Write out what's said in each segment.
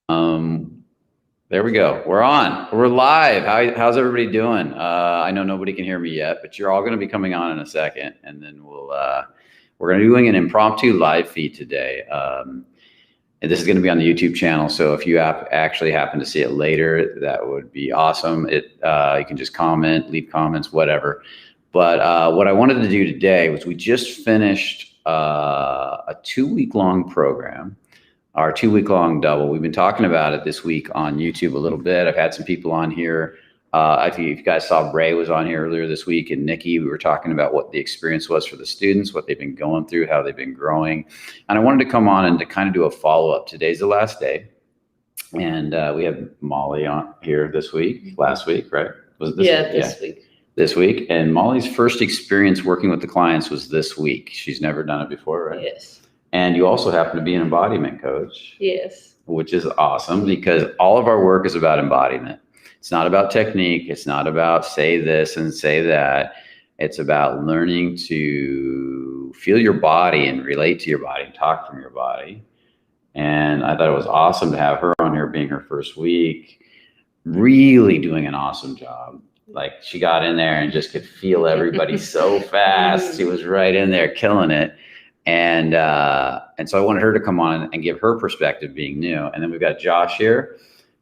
There we go. We're on. We're live. How's everybody doing? I know nobody can hear me yet, but you're all going to be coming on in a second, and then we're going to be doing an impromptu live feed today. And this is going to be on the YouTube channel, so if you actually happen to see it later, that would be awesome. You can just comment, leave comments, whatever. But what I wanted to do today was we just finished a 2-week-long program. Our 2-week-long double. We've been talking about it this week on YouTube a little bit. I've had some people on here. I think if you guys saw, Ray was on here earlier this week, and Nikki, we were talking about what the experience was for the students, what they've been going through, how they've been growing. And I wanted to come on and to kind of do a follow-up. Today's the last day. And we have Molly on here this week, last week, right? Was it this week? Week. This week. And Molly's first experience working with the clients was this week. She's never done it before, right? Yes. And you also happen to be an embodiment coach. Yes. Which is awesome because all of our work is about embodiment. It's not about technique. It's not about say this and say that. It's about learning to feel your body and relate to your body and talk from your body. And I thought it was awesome to have her on here being her first week, really doing an awesome job. Like she got in there and just could feel everybody so fast. She was right in there killing it. And so I wanted her to come on and give her perspective being new. And then we've got Josh here,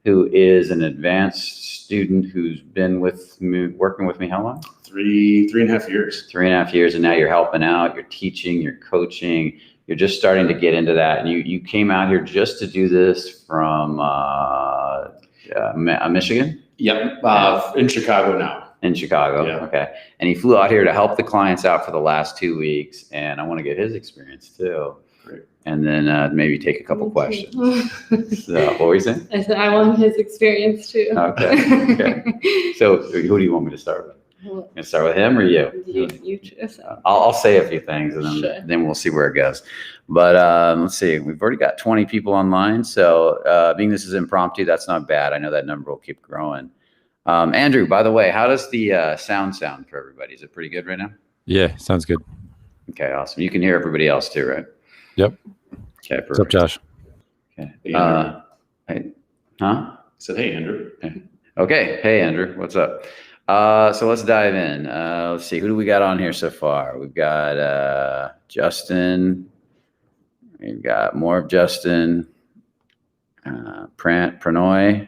who is an advanced student who's been with me, working with me how long? 3.5 years. 3.5 years. And now you're helping out, you're teaching, you're coaching, you're just starting to get into that. And you came out here just to do this from Michigan? Yep, in Chicago now. In Chicago, yeah. Okay. And he flew out here to help the clients out for the last 2 weeks, and I want to get his experience too. Great. And then maybe take a couple questions. So, what were you saying? I said I want his experience too. Okay. So, who do you want me to start with? Well, Can I start with him or you? You choose. I'll say a few things, and then we'll see where it goes. But let's see. We've already got 20 people online, so being this is impromptu, that's not bad. I know that number will keep growing. Andrew, by the way, how does the sound for everybody? Is it pretty good right now? Yeah, sounds good. Okay, awesome. You can hear everybody else too, right? Yep. Okay, perfect. What's up, Josh? Okay. Hey, Andrew. Hey, huh? I said, hey, Andrew. Okay. Hey, Andrew. What's up? So let's dive in. Let's see. Who do we got on here so far? We've got Justin. We've got more of Justin. Pranoy.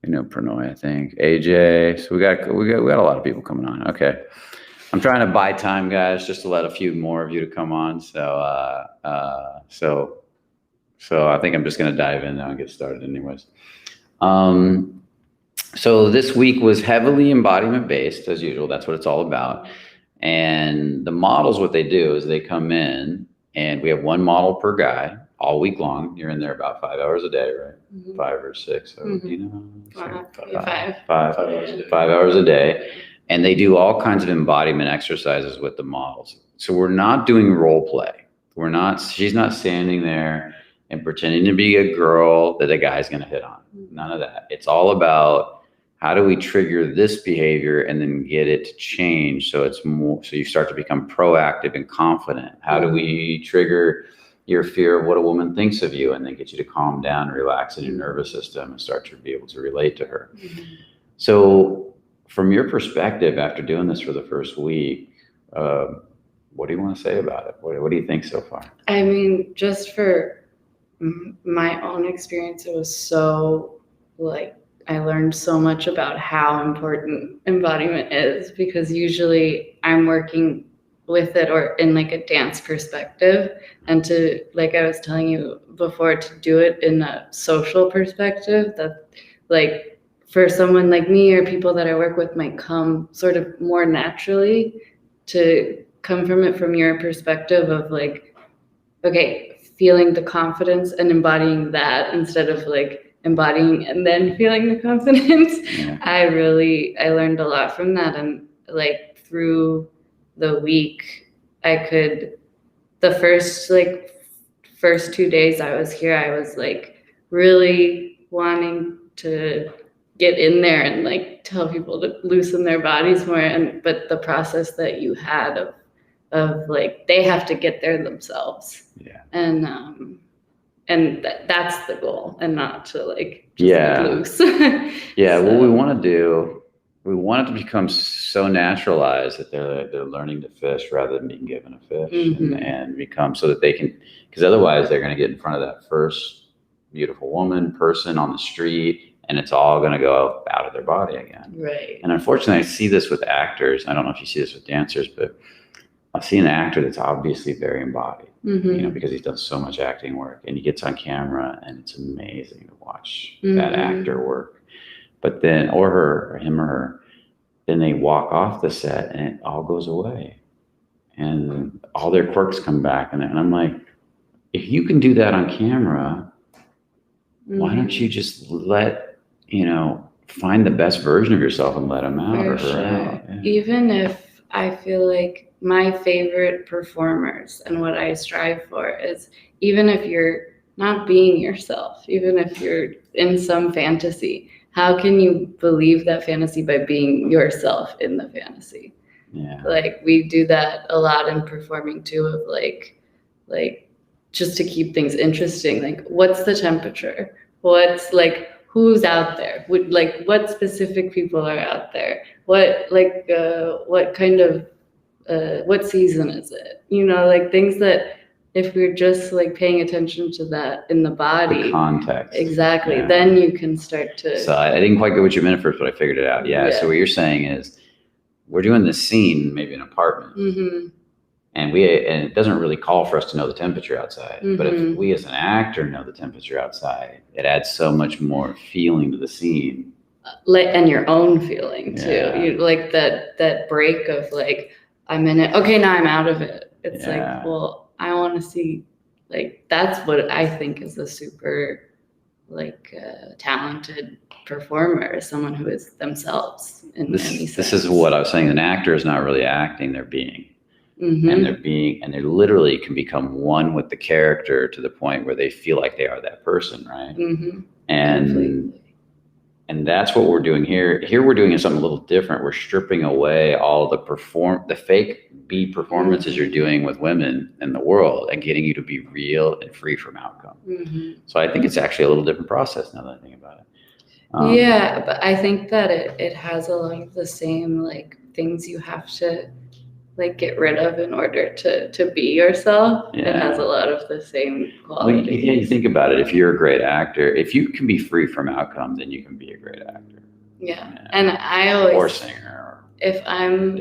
You know Pranoy, I think. AJ. So we got a lot of people coming on. Okay. I'm trying to buy time, guys, just to let a few more of you to come on. So I think I'm just gonna dive in now and get started anyways. So this week was heavily embodiment based as usual. That's what it's all about. And the models, what they do is they come in and we have one model per guy all week long. You're in there about 5 hours a day, right? Mm-hmm. 5 or 6. Mm-hmm. You know, 5 hours a day. 5 hours a day. And they do all kinds of embodiment exercises with the models. So we're not doing role play. She's not standing there and pretending to be a girl that a guy's going to hit on. None of that. It's all about how do we trigger this behavior and then get it to change so it's more, so you start to become proactive and confident. How do we trigger your fear of what a woman thinks of you and then get you to calm down and relax in your nervous system and start to be able to relate to her. Mm-hmm. So from your perspective, after doing this for the first week, what do you want to say about it? What do you think so far? I mean, just for my own experience, it was so I learned so much about how important embodiment is because usually I'm working with it or in a dance perspective, and to, like I was telling you before, to do it in a social perspective that for someone like me or people that I work with might come sort of more naturally, to come from it from your perspective of feeling the confidence and embodying that instead of embodying and then feeling the confidence. Yeah. I learned a lot from that, and through the week the first 2 days I was here, I was really wanting to get in there and tell people to loosen their bodies more, but the process that you had of they have to get there themselves. Yeah. And and that's the goal, and not to like just Yeah. let loose. Yeah, So- what we want to do, we want it to become so naturalized that they're learning to fish rather than being given a fish, and become so that they can, because otherwise they're going to get in front of that first beautiful person on the street, and it's all going to go out of their body again. Right. And unfortunately, I see this with actors. I don't know if you see this with dancers, but I see an actor that's obviously very embodied, because he's done so much acting work, and he gets on camera, and it's amazing to watch that actor work. But then, or him or her, then they walk off the set, and it all goes away, and all their quirks come back. And I'm like, if you can do that on camera, why don't you just find the best version of yourself and let them out or her out? Yeah. Even if I feel like my favorite performers and what I strive for is, even if you're not being yourself, even if you're in some fantasy, how can you believe that fantasy by being yourself in the fantasy? Yeah. Like we do that a lot in performing too, of like just to keep things interesting. Like, what's the temperature? What's like, who's out there? What specific people are out there? What kind of, what season is it? Like things that if we're just like paying attention to that in the body, The context. exactly, Yeah. then you can start to. So I didn't quite get what you meant at first, but I figured it out. Yeah. So what you're saying is, we're doing this scene, maybe an apartment, and it doesn't really call for us to know the temperature outside. But if we as an actor know the temperature outside, it adds so much more feeling to the scene. And your own feeling too. Yeah. You like that break of like, I'm in it. Okay, now I'm out of it. It's like, well, I want to see, like, that's what I think is a super talented performer, is someone who is themselves in any sense. This is what I was saying. An actor is not really acting; they're being. And they literally can become one with the character to the point where they feel like they are that person, right? And that's what we're doing here. Here we're doing something a little different. We're stripping away all the fake B performances you're doing with women in the world, and getting you to be real and free from outcome. So I think it's actually a little different process now that I think about it. Yeah, but I think that it has a lot of the same like things you have to like get rid of in order to be yourself. Yeah. It has a lot of the same qualities. Well, you think about it. If you're a great actor, if you can be free from outcome, then you can be a great actor. Yeah. And I always, or singer, if I'm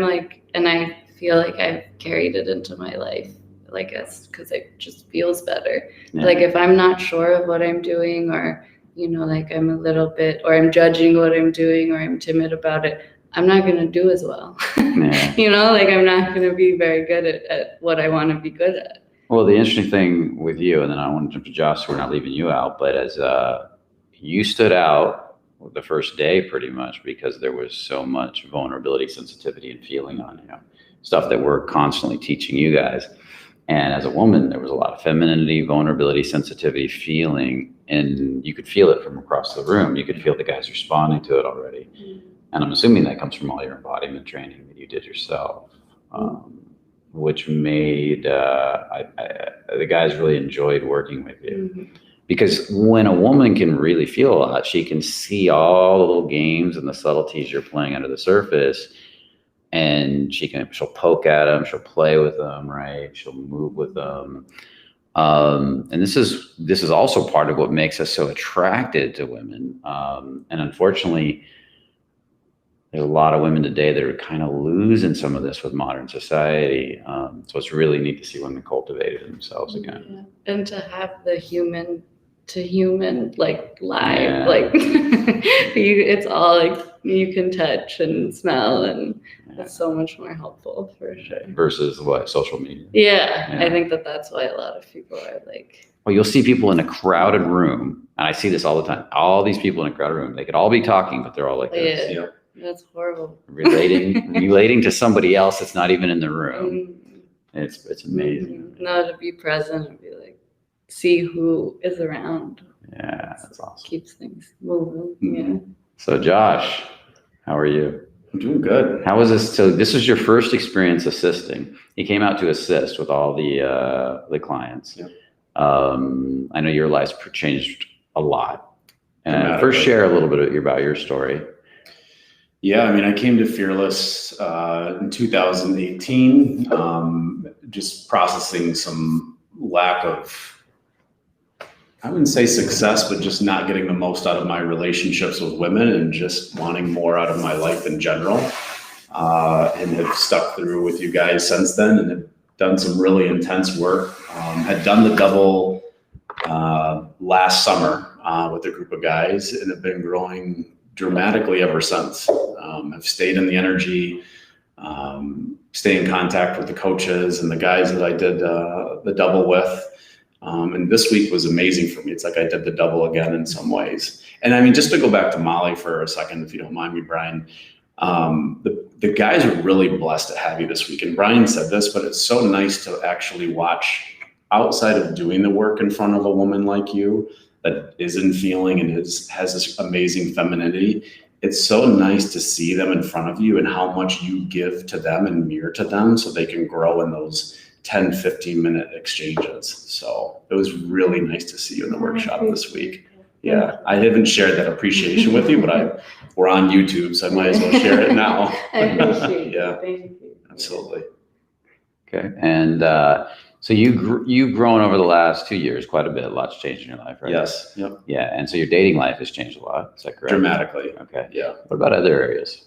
like, and I feel like I've carried it into my life, like it's because it just feels better. Yeah. Like if I'm not sure of what I'm doing, or like I'm a little bit, or I'm judging what I'm doing, or I'm timid about it, I'm not going to do as well. Yeah. Like I'm not going to be very good at what I want to be good at. Well, the interesting thing with you, and then I want to jump to Josh, so we're not leaving you out, but as you stood out the first day pretty much because there was so much vulnerability, sensitivity, and feeling on stuff that we're constantly teaching you guys. And as a woman, there was a lot of femininity, vulnerability, sensitivity, feeling, and you could feel it from across the room. You could feel the guys responding to it already. And I'm assuming that comes from all your embodiment training that you did yourself, which made the guys really enjoyed working with you. Because when a woman can really feel a lot, she can see all the little games and the subtleties you're playing under the surface, and she'll poke at them, she'll play with them, right? She'll move with them. And this is also part of what makes us so attracted to women. And unfortunately, there's a lot of women today that are kind of losing some of this with modern society. So it's really neat to see women cultivate it themselves again. Yeah. And to have the human to human, like live, Yeah. like it's all like you can touch and smell, and it's so much more helpful for sure. Versus what, social media? Yeah, I think that's why a lot of people are like. Well, you'll see people in a crowded room, and I see this all the time. All these people in a crowded room, they could all be talking, but they're all like this. Yeah. That's horrible. Relating to somebody else that's not even in the room. It's amazing. No, to be present and be like, see who is around. Yeah, that's awesome. Keeps things moving. Yeah. So Josh, how are you? I'm doing good. How was this? So this was your first experience assisting. You came out to assist with all the clients. Yep. I know your life's changed a lot. And first, Dramatically. share a little bit about your story. Yeah, I mean, I came to Fearless in 2018, just processing some lack of, I wouldn't say success, but just not getting the most out of my relationships with women and just wanting more out of my life in general. And have stuck through with you guys since then and have done some really intense work. Had done the double last summer with a group of guys and have been growing dramatically ever since. I've stayed in the energy, stay in contact with the coaches and the guys that I did the double with. And this week was amazing for me. It's like I did the double again in some ways. And I mean, just to go back to Molly for a second, if you don't mind me, Brian, the guys are really blessed to have you this week. And Brian said this, but it's so nice to actually watch outside of doing the work in front of a woman like you that is in feeling and has this amazing femininity. It's so nice to see them in front of you and how much you give to them and mirror to them so they can grow in those 10, 15-minute exchanges. So it was really nice to see you in the workshop this week. Yeah, I haven't shared that appreciation with you, but we're on YouTube, so I might as well share it now. I appreciate Yeah. it. Thank you. Absolutely. Okay. And so you've grown over the last 2 years quite a bit. Lots changed in your life, right? Yes. Yep. Yeah. And so your dating life has changed a lot. Is that correct? Dramatically. Okay. Yeah. What about other areas?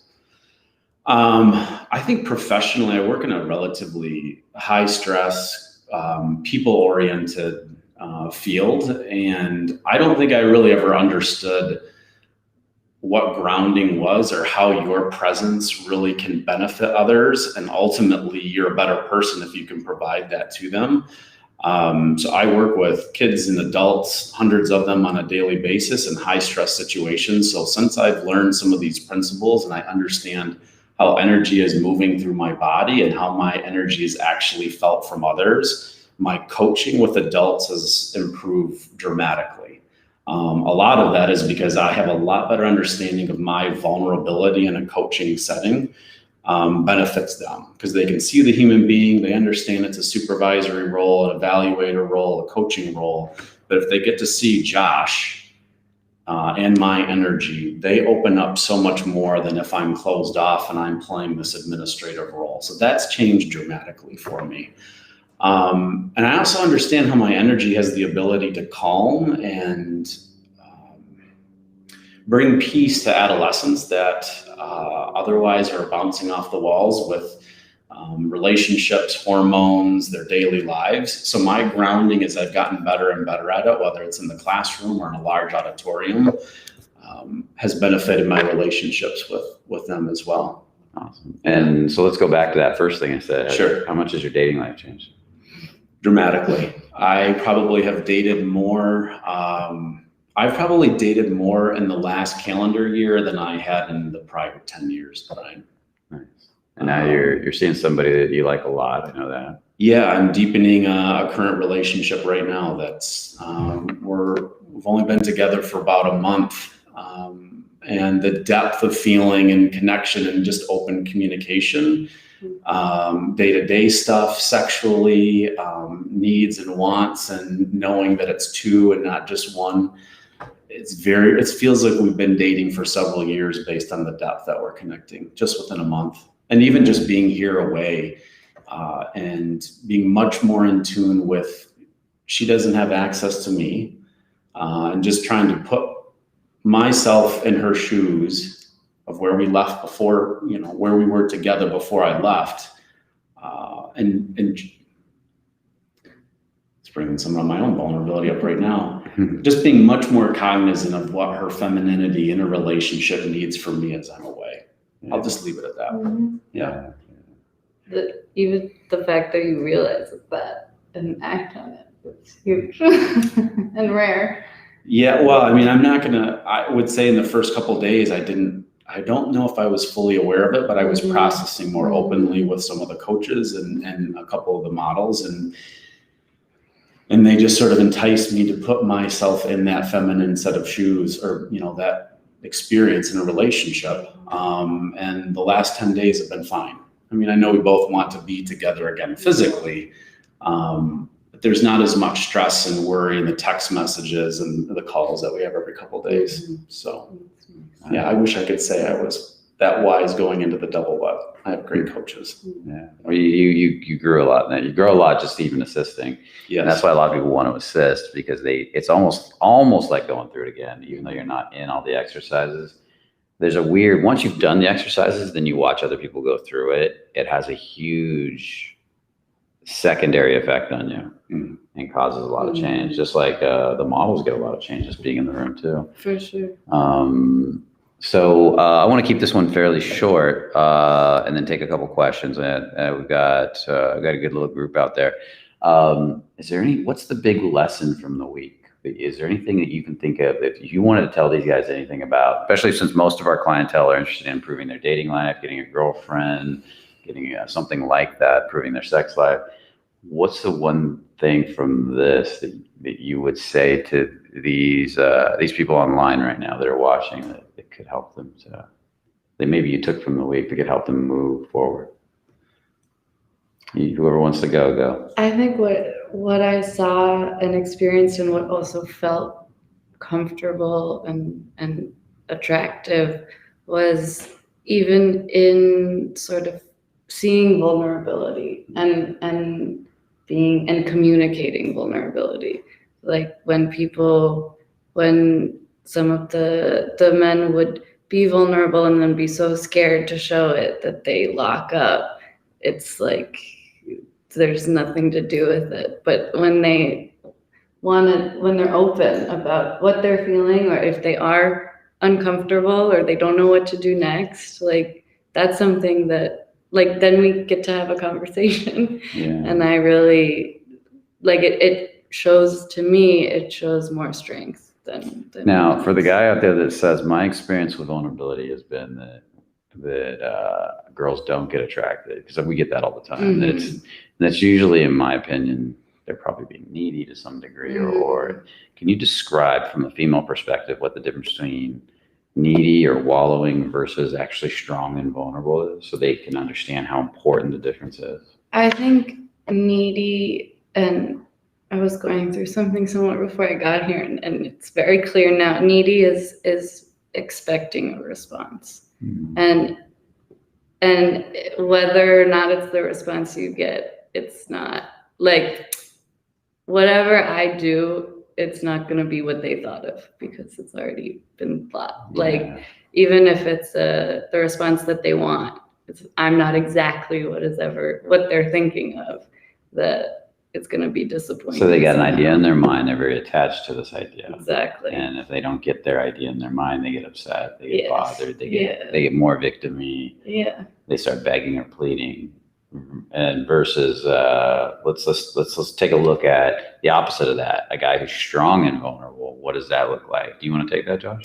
I think professionally, I work in a relatively high stress, people oriented field. And I don't think I really ever understood what grounding was or how your presence really can benefit others. And ultimately you're a better person if you can provide that to them. So I work with kids and adults, hundreds of them on a daily basis in high stress situations. So since I've learned some of these principles and I understand how energy is moving through my body and how my energy is actually felt from others, my coaching with adults has improved dramatically. A lot of that is because I have a lot better understanding of my vulnerability in a coaching setting benefits them because they can see the human being, they understand it's a supervisory role, an evaluator role, a coaching role. But if they get to see Josh and my energy, they open up so much more than if I'm closed off and I'm playing this administrative role. So that's changed dramatically for me. And I also understand how my energy has the ability to calm and bring peace to adolescents that otherwise are bouncing off the walls with relationships, hormones, their daily lives. So my grounding, as I've gotten better and better at it, whether it's in the classroom or in a large auditorium, has benefited my relationships with them as well. Awesome. And so let's go back to that first thing I said. Sure. How much has your dating life changed? Dramatically. I probably have dated more. I've probably dated more in the last calendar year than I had in the prior 10 years that I. Nice. And now you're seeing somebody that you like a lot. I know that. Yeah, I'm deepening a current relationship right now. That's we've only been together for about a month, and the depth of feeling and connection and just open communication. Day-to-day stuff, sexually, needs and wants, and knowing that it's two and not just one. It feels like we've been dating for several years based on the depth that we're connecting just within a month. And even just being here away and being much more in tune with, she doesn't have access to me, and just trying to put myself in her shoes of where we left before, where we were together before I left. And it's bringing some of my own vulnerability up right now. Just being much more cognizant of what her femininity in a relationship needs from me as I'm away. Yeah. I'll just leave it at that. Mm-hmm. Yeah. Even the fact that you realize that and act on it, it's huge and rare. Yeah. Well, I mean, I would say in the first couple of days, I don't know if I was fully aware of it, but I was processing more openly with some of the coaches and a couple of the models, and they just sort of enticed me to put myself in that feminine set of shoes, or that experience in a relationship. And the last 10 days have been fine. I mean, I know we both want to be together again physically, but but there's not as much stress and worry in the text messages and the calls that we have every couple of days. So yeah, I wish I could say I was that wise going into the double, but I have great coaches. Yeah. Well, you grew a lot. You grow a lot just even assisting. Yes. And that's why a lot of people want to assist, because it's almost like going through it again, even though you're not in all the exercises. There's a weird, once you've done the exercises, then you watch other people go through it. It has a huge secondary effect on you and causes a lot of change. Just like the models get a lot of change just being in the room too. For sure. So I want to keep this one fairly short and then take a couple questions. We've got a good little group out there. What's the big lesson from the week? Is there anything that you can think of if you wanted to tell these guys anything about, especially since most of our clientele are interested in improving their dating life, getting a girlfriend, getting something like that, improving their sex life? What's the one thing from this that you would say to these people online right now that are watching that could help them that maybe you took from the week that could help them move forward? Whoever wants to go. I think what I saw and experienced and what also felt comfortable and attractive was even in sort of seeing vulnerability and being and communicating vulnerability. Like when some of the men would be vulnerable and then be so scared to show it that they lock up. It's like there's nothing to do with it. But when they're open about what they're feeling, or if they are uncomfortable or they don't know what to do next, like that's something that, like, then we get to have a conversation. Yeah. And I really like it. It shows more strength than Now, for the guy out there that says, my experience with vulnerability has been that girls don't get attracted, because we get that all the time. That's usually, in my opinion, they're probably being needy to some degree. Or can you describe from a female perspective what the difference between needy or wallowing versus actually strong and vulnerable is, so they can understand how important the difference is? I think needy, and I was going through something similar before I got here, and it's very clear now. Needy is expecting a response. And whether or not it's the response you get, it's not like whatever I do, it's not going to be what they thought of, because it's already been thought. Yeah. Like even if it's the response that they want, I'm not exactly what they're thinking of, that it's going to be disappointing. So they got an idea in their mind. They're very attached to this idea. Exactly. And if they don't get their idea in their mind, they get upset. They get bothered. They get more victim-y. Yeah. They start begging or pleading. And versus let's take a look at the opposite of that. A guy who's strong and vulnerable. What does that look like? Do you want to take that, Josh?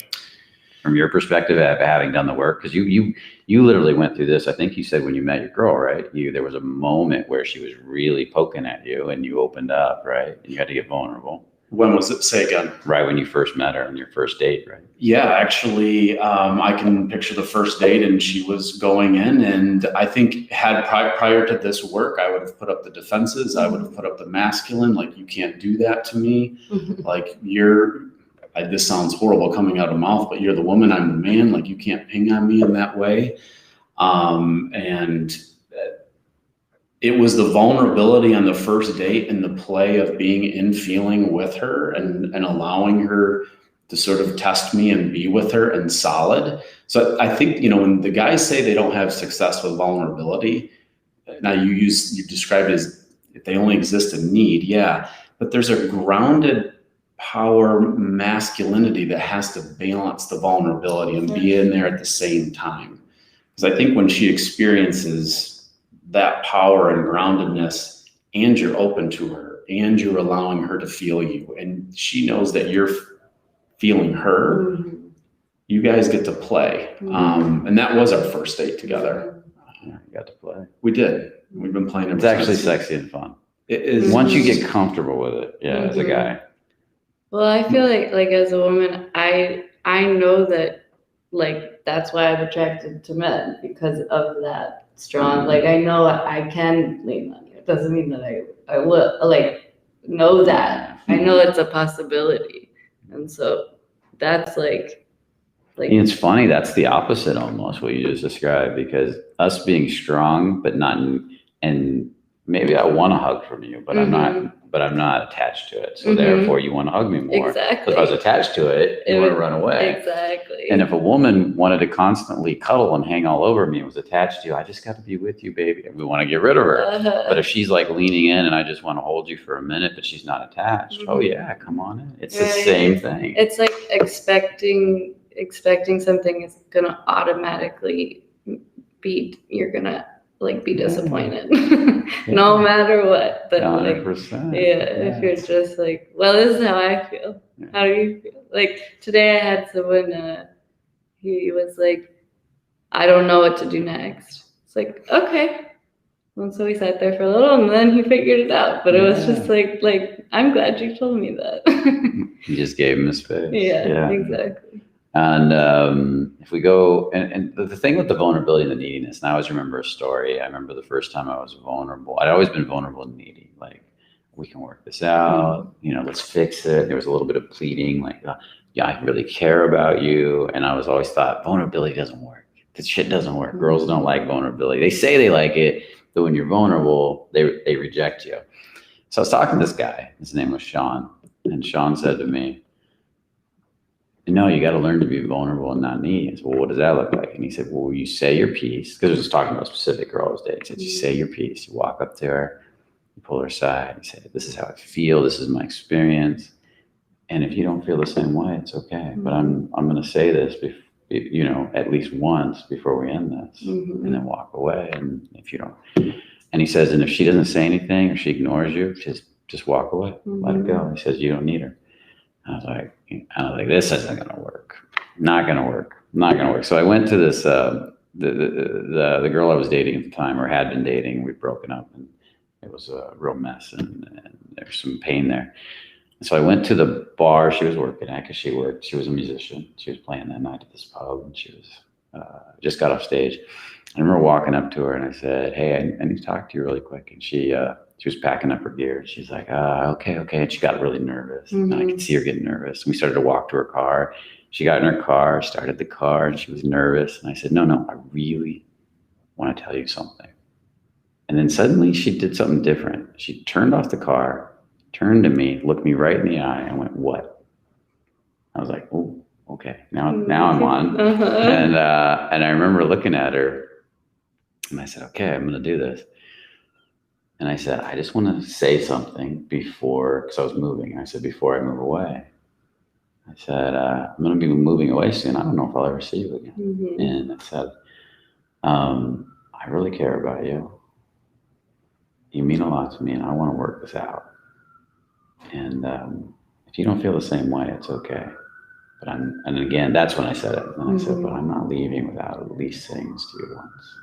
From your perspective, of having done the work, because you literally went through this. I think you said when you met your girl, right? There was a moment where she was really poking at you, and you opened up, right? And you had to get vulnerable. When was it? Say again. Right when you first met her on your first date, right? Yeah, actually, I can picture the first date, and she was going in, and I think prior to this work, I would have put up the defenses. I would have put up the masculine, like, you can't do that to me. Like, this sounds horrible coming out of mouth, but you're the woman, I'm the man. Like, you can't ping on me in that way. And it was the vulnerability on the first date and the play of being in feeling with her and allowing her to sort of test me and be with her and solid. So I think, when the guys say they don't have success with vulnerability, now you described it as if they only exist in need. Yeah, but there's a grounded power masculinity that has to balance the vulnerability and be in there at the same time. Because I think when she experiences that power and groundedness, and you're open to her, and you're allowing her to feel you, and she knows that you're feeling her, you guys get to play. And that was our first date together. Yeah, you got to play. We did. We've been playing. It's actually sexy and fun. It is. Once you get comfortable with it, as a guy. Well, I feel like as a woman, I know that, like, that's why I'm attracted to men, because of that strong, like, I know I can lean on you. It doesn't mean that I will, like, know that. I know it's a possibility. And so that's like And it's funny, that's the opposite almost what you just described, because us being strong, but not, and maybe I want a hug from you, but I'm not attached to it. So therefore you want to hug me more. Exactly. If I was attached to it, you want to run away. Exactly. And if a woman wanted to constantly cuddle and hang all over me and was attached to you, I just got to be with you, baby. We want to get rid of her. But if she's like leaning in and I just want to hold you for a minute, but she's not attached, oh yeah, come on in. It's the same thing. It's like expecting something is gonna automatically you're gonna like be disappointed no matter what. But 100%. if you're just like, well, this is how I feel. How do you feel? Like today I had someone he was like, I don't know what to do next. It's like, okay. And so we sat there for a little and then he figured it out. But it was just like I'm glad you told me that. You just gave him a space. Yeah, exactly. And if we go, and the thing with the vulnerability and the neediness, and I always remember a story. I remember the first time I was vulnerable. I'd always been vulnerable and needy. Like, we can work this out. Let's fix it. There was a little bit of pleading, like, yeah, I really care about you. And I was always thought vulnerability doesn't work. This shit doesn't work. Girls don't like vulnerability. They say they like it, but when you're vulnerable, they reject you. So I was talking to this guy. His name was Sean, and Sean said to me, no, you got to learn to be vulnerable and not needy. I said, well, what does that look like? And he said, well, you say your piece, because he was talking about a specific girl I was dating. He said, you say your piece, you walk up to her, you pull her aside, you say, this is how I feel, this is my experience. And if you don't feel the same way, it's okay. But I'm going to say this, at least once before we end this, and then walk away. And if you don't, and he says, and if she doesn't say anything or she ignores you, just walk away, let it go. He says, you don't need her. I was like, this isn't going to work. Not going to work. So I went to this, the girl I was dating at the time, or had been dating. We'd broken up, and it was a real mess, and there was some pain there. And so I went to the bar she was working at, because she was a musician. She was playing that night at this pub, and she was just got off stage. I remember walking up to her, and I said, hey, I need to talk to you really quick. And she was packing up her gear. And she's like, okay. And she got really nervous. And I could see her getting nervous. And we started to walk to her car. She got in her car, started the car, and she was nervous. And I said, no, I really want to tell you something. And then suddenly she did something different. She turned off the car, turned to me, looked me right in the eye, and went, what? I was like, oh, okay. Now I'm on. And I remember looking at her, and I said, okay, I'm going to do this. And I said, I just want to say something before, because I was moving. I said, before I move away. I said, I'm going to be moving away soon. I don't know if I'll ever see you again. And I said, I really care about you. You mean a lot to me, and I want to work this out. And if you don't feel the same way, it's okay. But and again, that's when I said it. And I said, but I'm not leaving without at least saying this to you once.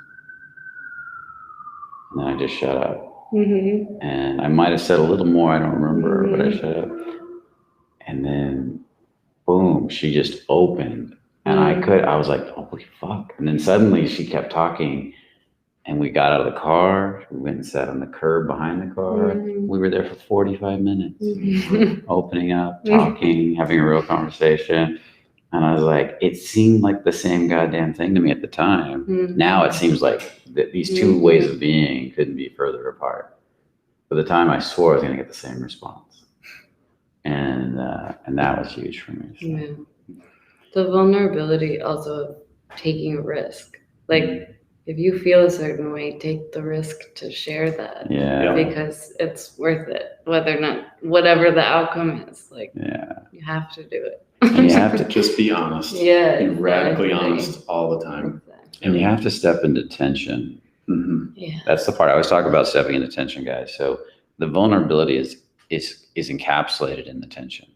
And then I just shut up. And I might have said a little more, I don't remember, but I shut up. And then, boom, she just opened. And I was like, holy fuck. And then suddenly she kept talking, and we got out of the car. We went and sat on the curb behind the car. We were there for 45 minutes, opening up, talking, having a real conversation. And I was like, it seemed like the same goddamn thing to me at the time. Now it seems like these two ways of being couldn't be further apart. At the time, I swore I was going to get the same response. And that was huge for me. So. Yeah. The vulnerability also of taking a risk. Like, if you feel a certain way, take the risk to share that. Yeah. Because it's worth it, whatever the outcome is. Like, you have to do it. And you have to just be honest. Yeah. Be radically honest all the time. Exactly. And you have to step into tension. Yeah. That's the part I always talk about, stepping into tension, guys. So the vulnerability is encapsulated in the tension.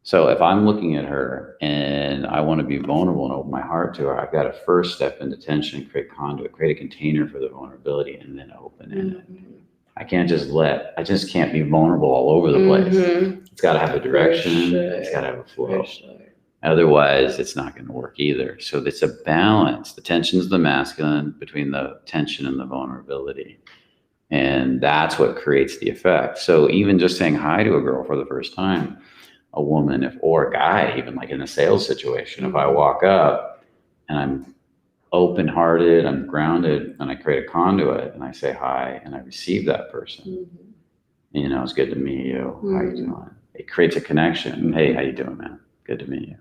So if I'm looking at her and I want to be vulnerable and open my heart to her, I've got to first step into tension, create conduit, create a container for the vulnerability, and then open it. I just can't be vulnerable all over the place. It's got to have a direction. It's got to have a flow. Otherwise, it's not going to work either. So it's a balance. The tension is the masculine between the tension and the vulnerability. And that's what creates the effect. So even just saying hi to a girl for the first time, a woman, or a guy, even like in a sales situation, if I walk up and I'm open-hearted, I'm grounded, and I create a conduit and I say hi and I receive that person, it's good to meet you. How you doing? It creates a connection. Hey, how you doing, man? Good to meet you.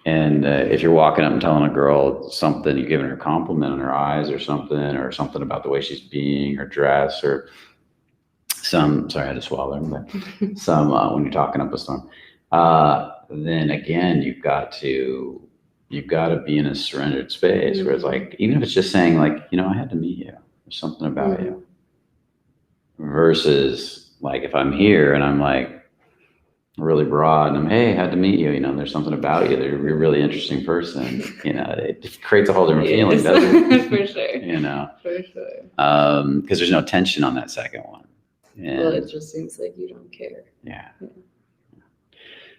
And if you're walking up and telling a girl something, you're giving her a compliment in her eyes or something about the way she's being or dress or sorry, I had to swallow there, but when you're talking up a storm, then again, you've got to be in a surrendered space where it's like, even if it's just saying like, I had to meet you, there's something about you, versus like, if I'm here and I'm like really broad and I'm, hey, had to meet you, there's something about you, you're a really interesting person, it creates a whole different feeling, doesn't it? For sure. For sure. Because there's no tension on that second one. Well, it just seems like you don't care. Yeah.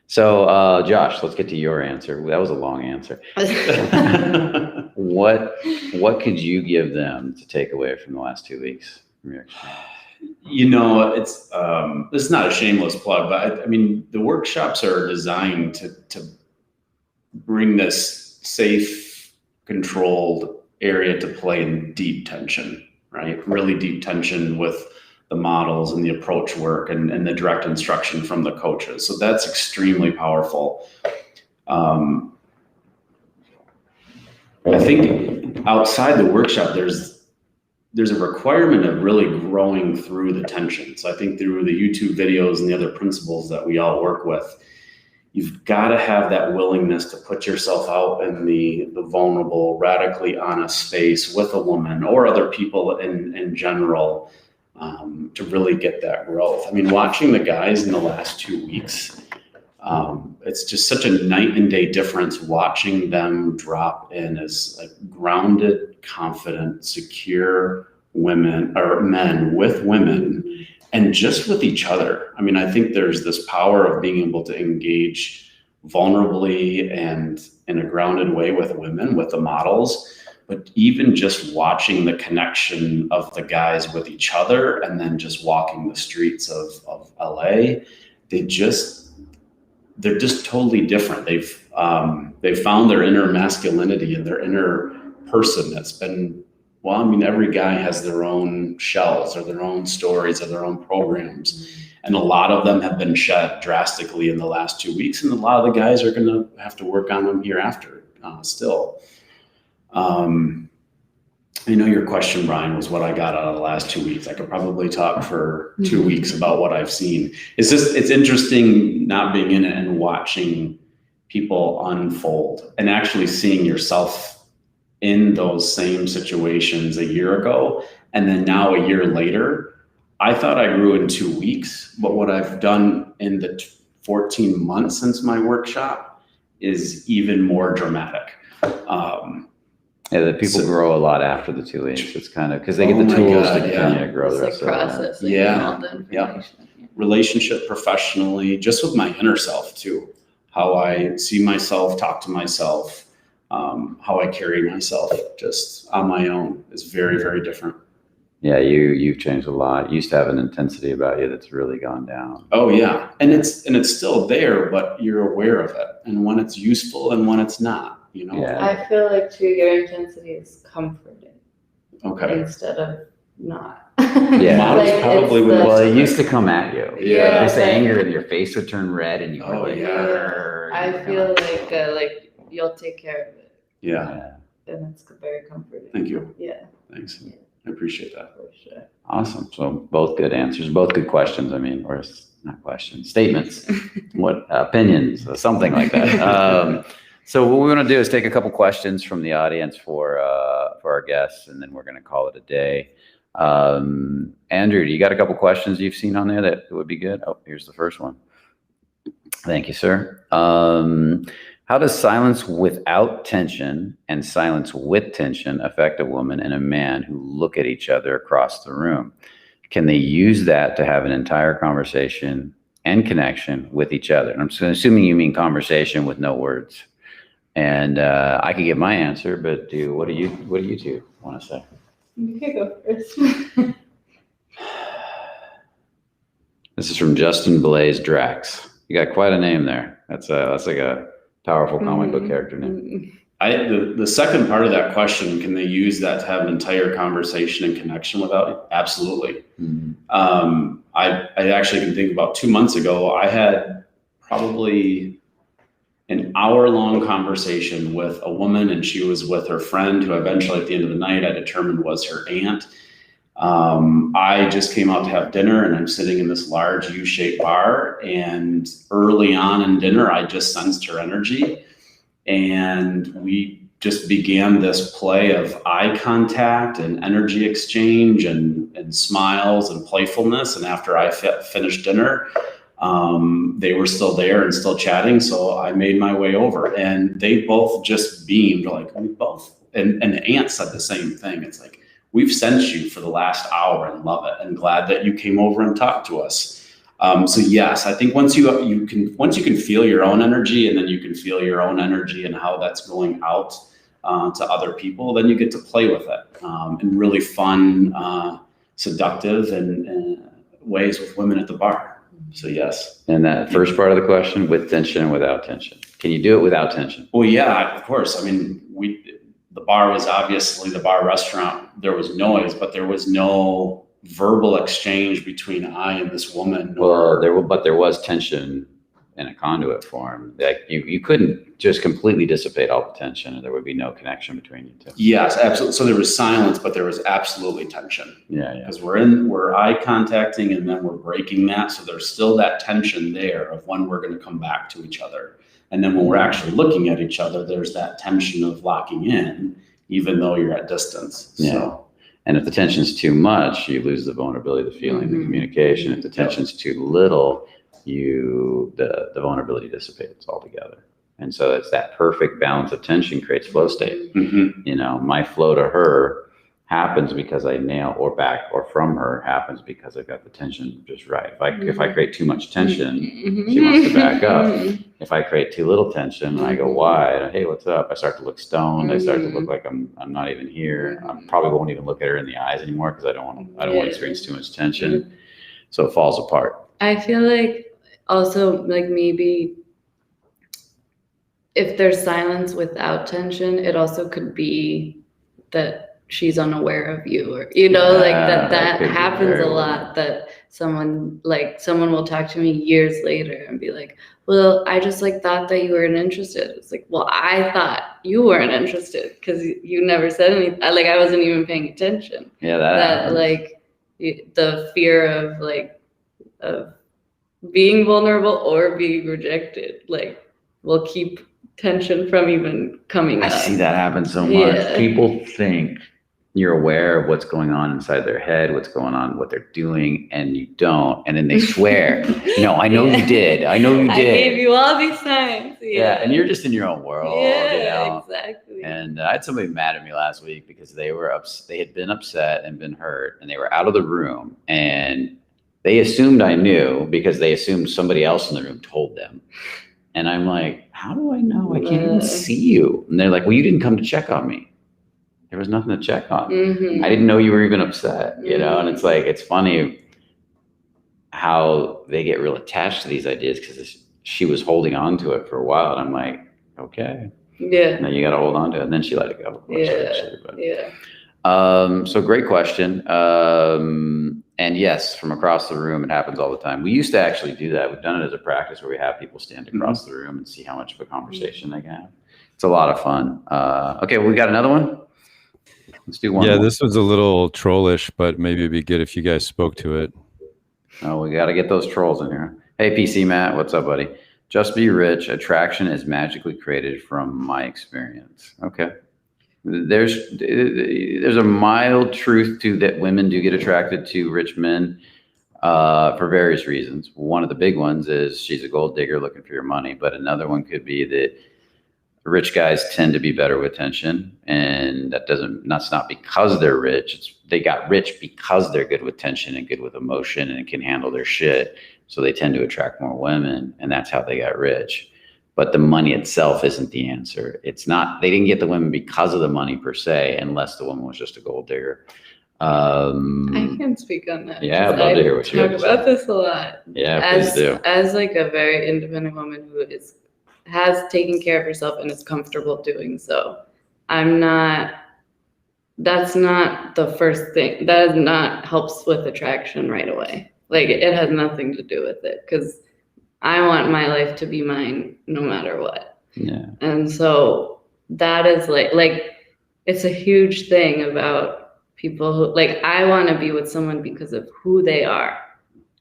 So, Josh, let's get to your answer. That was a long answer. What could you give them to take away from the last 2 weeks from your experience? This is not a shameless plug, but I mean, the workshops are designed to bring this safe, controlled area to play in deep tension, right? Really deep tension with the models and the approach work and the direct instruction from the coaches. So that's extremely powerful. I think outside the workshop, there's a requirement of really growing through the tension. So I think through the YouTube videos and the other principles that we all work with, you've got to have that willingness to put yourself out in the vulnerable, radically honest space with a woman or other people in general, to really get that growth. I mean, watching the guys in the last 2 weeks, it's just such a night and day difference watching them drop in as like grounded, confident, secure women or men with women and just with each other. I mean, I think there's this power of being able to engage vulnerably and in a grounded way with women, with the models. But even just watching the connection of the guys with each other and then just walking the streets of LA, they're just totally different. They've found their inner masculinity and their inner person that's been, well, I mean, every guy has their own shells or their own stories or their own programs. And a lot of them have been shed drastically in the last 2 weeks. And a lot of the guys are going to have to work on them hereafter still. I know your question, Brian, was what I got out of the last 2 weeks. I could probably talk for 2 weeks about what I've seen. It's interesting not being in it and watching people unfold and actually seeing yourself in those same situations a year ago. And then now a year later, I thought I grew in 2 weeks, but what I've done in the 14 months since my workshop is even more dramatic. Yeah, the people grow a lot after the 2 weeks. It's kind of because they get the tools to continue to grow the rest of processing all the information. Relationship, professionally, just with my inner self too. How I see myself, talk to myself, how I carry myself just on my own is very, very different. Yeah, you've changed a lot. You used to have an intensity about you that's really gone down. Oh yeah, and it's still there, but you're aware of it, and when it's useful and when it's not. Yeah. I feel like too, your intensity is comforting. Okay. Instead of not. Yeah. Models Like, probably it's would. Well, it used to come at you. Yeah. This anger and your face would turn red and you were like, yeah. I feel like you'll take care of it. Yeah. And it's very comforting. Thank you. Yeah. Thanks. Yeah. I appreciate that. For sure. Awesome. So both good answers, both good questions. I mean, or not questions, statements, what opinions, something like that. So what we're going to do is take a couple questions from the audience for our guests, and then we're going to call it a day. Andrew, you got a couple questions you've seen on there that would be good? Oh, here's the first one. Thank you, sir. How does silence without tension and silence with tension affect a woman and a man who look at each other across the room? Can they use that to have an entire conversation and connection with each other? And I'm assuming you mean conversation with no words. And I could give my answer, but what do you two want to say? You can go first. This is from Justin Blaze Drax. You got quite a name there. That's like a powerful comic book character name. The second part of that question, can they use that to have an entire conversation and connection without? Absolutely. I actually can think about 2 months ago, I had probably an hour-long conversation with a woman, and she was with her friend who eventually at the end of the night I determined was her aunt. I just came out to have dinner, and I'm sitting in this large U-shaped bar, and early on in dinner I just sensed her energy, and we just began this play of eye contact and energy exchange and smiles and playfulness. And after I finished dinner, they were still there and still chatting. So I made my way over, and they both just beamed, like we both, and the aunt said the same thing. It's like, we've sensed you for the last hour and love it, and glad that you came over and talked to us. So yes, I think once you can feel your own energy, and then you can feel your own energy and how that's going out to other people, then you get to play with it in really fun, seductive and ways with women at the bar. So yes. And that first part of the question, with tension and without tension. Can you do it without tension? Well, yeah, of course. I mean, the bar was obviously the bar restaurant. There was noise, but there was no verbal exchange between I and this woman. Well, there was tension in a conduit form. Like you couldn't just completely dissipate all the tension, and there would be no connection between you two. Yes, absolutely. So there was silence, but there was absolutely tension. Yeah. Because we're eye contacting, and then we're breaking that. So there's still that tension there of when we're going to come back to each other. And then when we're actually looking at each other, there's that tension of locking in, even though you're at distance. Yeah. So. And if the tension's too much, you lose the vulnerability, the feeling, the communication. If the tension's too little, the vulnerability dissipates altogether. And so it's that perfect balance of tension creates flow state. You know, my flow to her happens because I nail, or back or from her happens because I've got the tension just right. If I create too much tension, she wants to back up. If I create too little tension, I go wide. Hey, what's up? I start to look stoned. I start to look like I'm not even here. I probably won't even look at her in the eyes anymore because I don't want to experience too much tension. So it falls apart. I feel like also, like, maybe if there's silence without tension, it also could be that she's unaware of you, or like that happens a lot, that someone will talk to me years later and be like, well, I just thought that you weren't interested. It's like, well, I thought you weren't interested because you never said anything. I wasn't even paying attention. Yeah, that the fear of being vulnerable or being rejected will keep tension from even coming up. I see that happen so much. Yeah. People think you're aware of what's going on inside their head, what's going on, what they're doing, and you don't. And then they swear, no, I know you did. I know you did. I gave you all these signs. Yeah, and you're just in your own world. Yeah, exactly. And I had somebody mad at me last week because they had been upset and been hurt, and they were out of the room, and they assumed I knew because they assumed somebody else in the room told them. And I'm like, how do I know? I can't even see you. And they're like, well, you didn't come to check on me. There was nothing to check on. I didn't know you were even upset, and it's like, it's funny how they get real attached to these ideas because she was holding on to it for a while. And I'm like, okay. Yeah. Now you got to hold on to it. And then she let it go. Yeah. So great question. And yes, from across the room, it happens all the time. We used to actually do that. We've done it as a practice where we have people stand across the room and see how much of a conversation they can have. It's a lot of fun. Okay, we got another one. Let's do one. Yeah, this was a little trollish, but maybe it'd be good if you guys spoke to it. Oh, we got to get those trolls in here. Hey, PC Matt, what's up, buddy? Just be rich. Attraction is magically created from my experience. Okay. There's a mild truth to that. Women do get attracted to rich men for various reasons. One of the big ones is she's a gold digger looking for your money. But another one could be that rich guys tend to be better with tension, and that's not because they're rich. They got rich because they're good with tension and good with emotion and can handle their shit. So they tend to attract more women, and that's how they got rich. But the money itself isn't the answer. It's not, they didn't get the women because of the money per se, unless the woman was just a gold digger. I can speak on that. Yeah, I'd 'cause love to I hear what you have talk to say. about this a lot. Yeah, please do. As like a very independent woman who has taken care of herself and is comfortable doing so, that's not the first thing. That is not helps with attraction right away. Like it has nothing to do with it because I want my life to be mine no matter what. Yeah. And so that is like it's a huge thing about people who like I want to be with someone because of who they are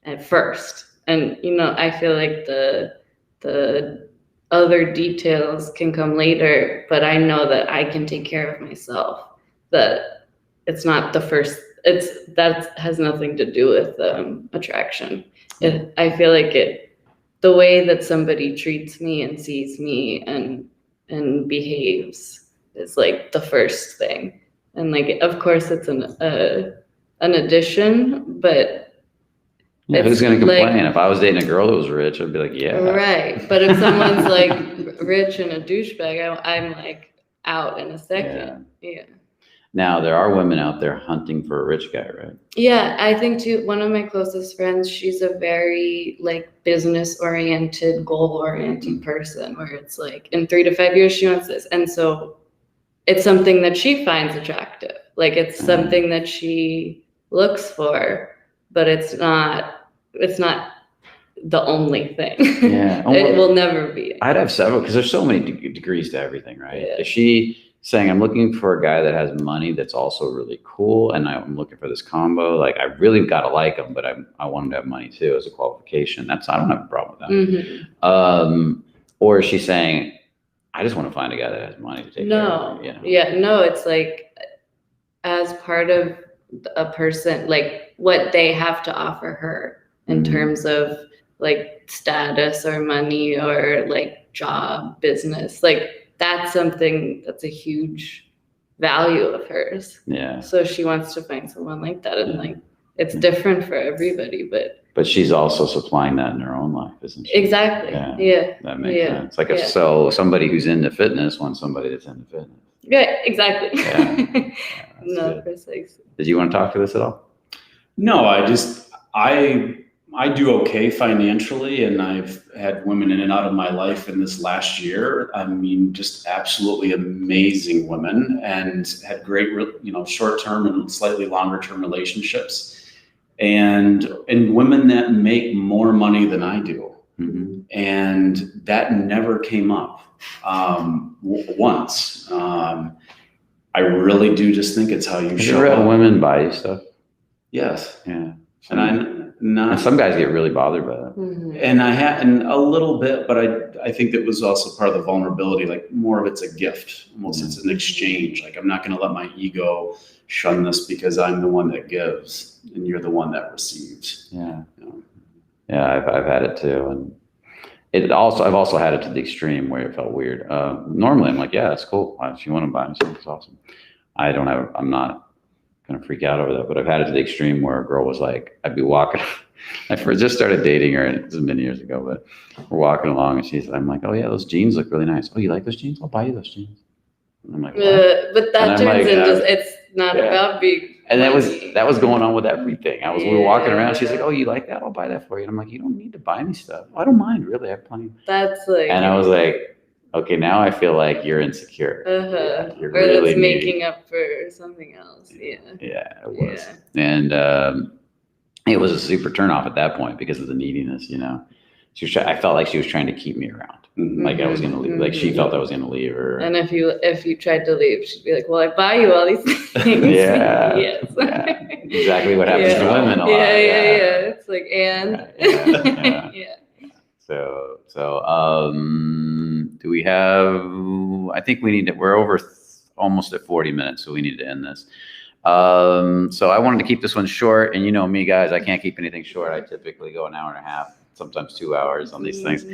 at first. And I feel like the other details can come later, but I know that I can take care of myself. That it's not the first that has nothing to do with attraction. I feel like the way that somebody treats me and sees me and behaves is like the first thing. And like, of course, it's an addition, but Yeah, who's it's gonna complain? like- If I was dating a girl that was rich, I'd be like, yeah. right. But if someone's like rich and a douchebag, I'm like out in a second. Yeah. Now there are women out there hunting for a rich guy, right? Yeah, I think too. One of my closest friends, she's a very like business oriented, goal oriented person where it's like in 3 to 5 years she wants this. And so it's something that she finds attractive. Like it's something that she looks for, but it's not the only thing. Yeah. It will never be. I'd have several because there's so many degrees to everything, right? Yeah. Is she saying I'm looking for a guy that has money that's also really cool, and I'm looking for this combo? Like I really gotta like him, but I want him to have money too as a qualification. I don't have a problem with that. Mm-hmm. Or is she saying I just want to find a guy that has money to take care of me? Yeah, no, it's like as part of a person, like what they have to offer her in terms of like status or money or like job, business, like that's something that's a huge value of hers. Yeah. So she wants to find someone like that, and like it's different for everybody, but she's also supplying that in her own life, isn't she? exactly. Yeah. That makes sense. Like so somebody who's into fitness wants somebody that's into fitness. Yeah, exactly. Yeah. No, precisely. Did you want to talk to this at all? No, I do okay financially, and I've had women in and out of my life in this last year. I mean, just absolutely amazing women, and had great, short-term and slightly longer-term relationships, and women that make more money than I do. Mm-hmm. And that never came up once. I really do just think it's how you show Have you ever up. had women buy you stuff? Yes. Yeah. And some guys get really bothered by that. Mm-hmm. And I had a little bit, but I think that was also part of the vulnerability. Like more of it's a gift, almost it's an exchange. Like I'm not going to let my ego shun this because I'm the one that gives and you're the one that receives. Yeah. Yeah, I've had it too, and I've also had it to the extreme where it felt weird. Normally, I'm like, yeah, that's cool. If you want to buy me something, it's awesome. I'm not gonna freak out over that, but I've had it to the extreme where a girl was like, I'd be walking. I first just started dating her, and this was many years ago, but we're walking along, and I'm like, oh yeah, those jeans look really nice. Oh, you like those jeans? I'll buy you those jeans. And I'm like, what? But that turns into it's not about being. And that was going on with everything. We were walking around. She's like, "Oh, you like that? I'll buy that for you." And I'm like, "You don't need to buy me stuff. I don't mind, really. I have plenty." That's like. And I was like, "Okay, now I feel like you're insecure. You're really that's making up for something else." Yeah. Yeah, it was. Yeah. And it was a super turnoff at that point because of the neediness. I felt like she was trying to keep me around. Like I was gonna leave. Like she felt I was gonna leave her. And if you tried to leave, she'd be like, "Well, I buy you all these things." Yeah. Yes. Yeah. Exactly what happens to women a lot. Yeah. It's like yeah. So do we have? I think we need to. We're over almost at 40 minutes, so we need to end this. So I wanted to keep this one short, and you know me, guys, I can't keep anything short. I typically go an hour and a half, sometimes 2 hours on these things.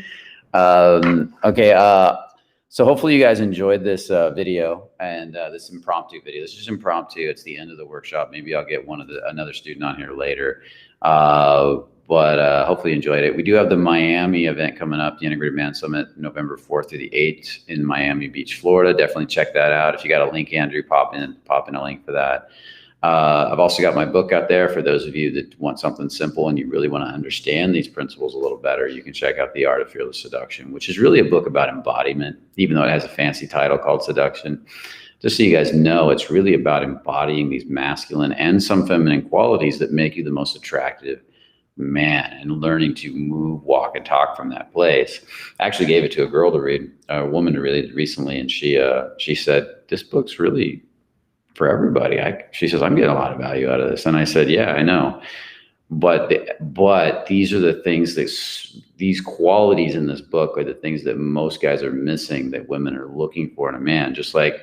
So hopefully you guys enjoyed this video and this impromptu video. This is just impromptu. It's the end of the workshop. Maybe I'll get another student on here later. But hopefully you enjoyed it. We do have the Miami event coming up, the Integrated Man Summit, November 4th through the 8th in Miami Beach, Florida. Definitely check that out. If you got a link, Andrew, pop in a link for that. I've also got my book out there for those of you that want something simple and you really want to understand these principles a little better. You can check out The Art of Fearless Seduction, which is really a book about embodiment, even though it has a fancy title called Seduction. Just so you guys know, it's really about embodying these masculine and some feminine qualities that make you the most attractive man, and learning to move, walk, and talk from that place. I actually gave it to a girl to read, a woman to read recently, and she said, this book's really for everybody. She says, I'm getting a lot of value out of this. And I said, yeah, I know. But these are the things these qualities in this book are the things that most guys are missing, that women are looking for in a man. Just like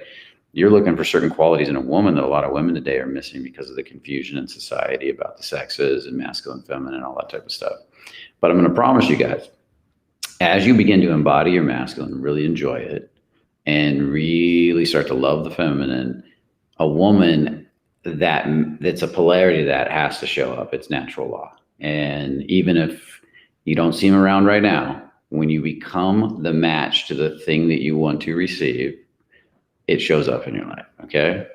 you're looking for certain qualities in a woman that a lot of women today are missing because of the confusion in society about the sexes and masculine, feminine, and all that type of stuff. But I'm going to promise you guys, as you begin to embody your masculine, really enjoy it, and really start to love the feminine, a woman that's a polarity that has to show up. It's natural law. And even if you don't see them around right now, when you become the match to the thing that you want to receive, it shows up in your life. Okay.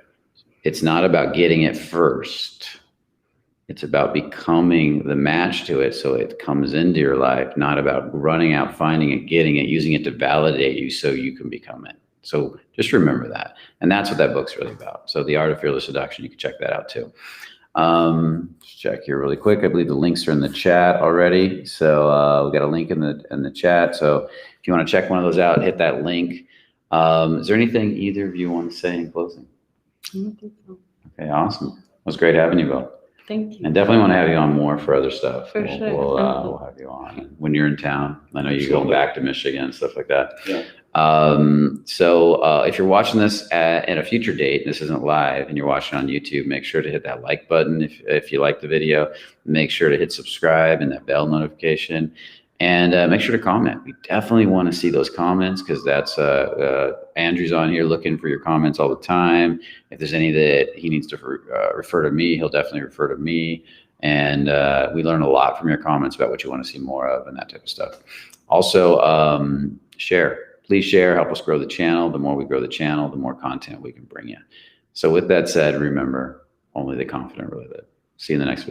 It's not about getting it first. It's about becoming the match to it so it comes into your life, not about running out, finding it, getting it, using it to validate you so you can become it. So just remember that. And that's what that book's really about. So The Art of Fearless Seduction, you can check that out too. Just check here really quick. I believe the links are in the chat already. So we got a link in the chat. So if you want to check one of those out, hit that link. Is there anything either of you want to say in closing? I don't think so. Okay, awesome. It was great having you, Bill. Thank you. And definitely want to have you on more for other stuff. For sure. We'll have you on when you're in town. I know you're going back to Michigan and stuff like that. Yeah. So if you're watching this at a future date, and this isn't live, and you're watching on YouTube, make sure to hit that like button if you like the video. Make sure to hit subscribe and that bell notification. And make sure to comment. We definitely want to see those comments, because that's Andrew's on here looking for your comments all the time. If there's any that he needs to refer to me, he'll definitely refer to me. And we learn a lot from your comments about what you want to see more of and that type of stuff. Also, share. Please share. Help us grow the channel. The more we grow the channel, the more content we can bring you. So with that said, remember, only the confident live it. See you in the next video.